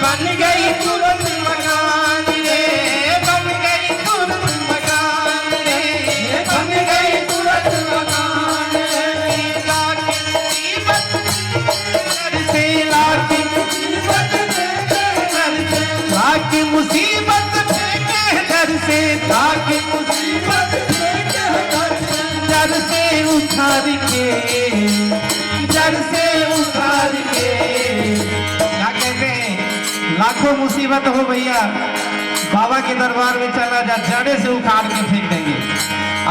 बन गई तुरंत मकान रे, बन गई तुरंत मकान रे, बन गई तुरंत मकान रे। लाके मुसीबत घर से, लाके मुसीबत घर से, लाके मुसीबत फेंके घर से, लाके मुसीबत फेंके घर से, जड़ से उखाड़ के, जड़ से उखाड़ के। क्या कहते हैं, लाखों मुसीबत हो भैया, बाबा के दरबार में चला जा, जड़े से उखाड़ के फेंक देंगे।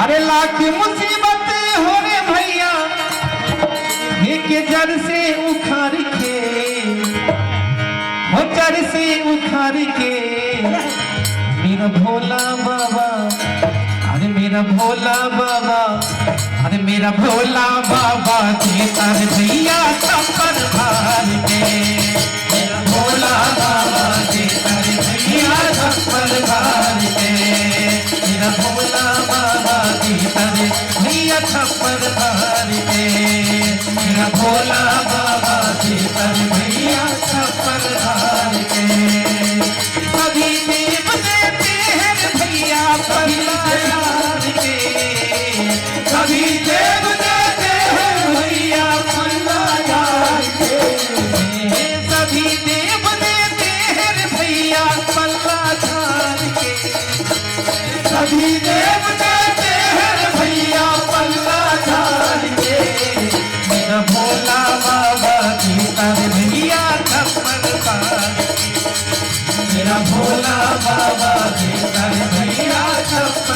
अरे लाख मुसीबत हो रे भैया, के जड़ से उखाड़ के, हो जड़ से उखाड़ के। मेरा भोला बाबा, अरे मेरा भोला बाबा, अरे मेरा भोला बाबा देता है भैया थप्पड़ मार के। मेरा भोला बाबा देता है भैया थप्पड़ मार के। मेरा भोला बाबा देता है भैया थप्पड़ मार के। मेरा भोला बाबा देता है भैया थप्पड़ मार के। सभी देव देते हैं भैया पल्ला झाड़ के, सभी देव देते हैं भैया पल्ला झाड़ के। सभी देव देते हैं भैया पल्ला झाड़ के, सभी देव देते हैं भैया पल्ला झाड़ के। मेरा भोला बाबा देता है भैया थप्पड़ मार के। मेरा भोला बाबा देता है भैया थप्पड़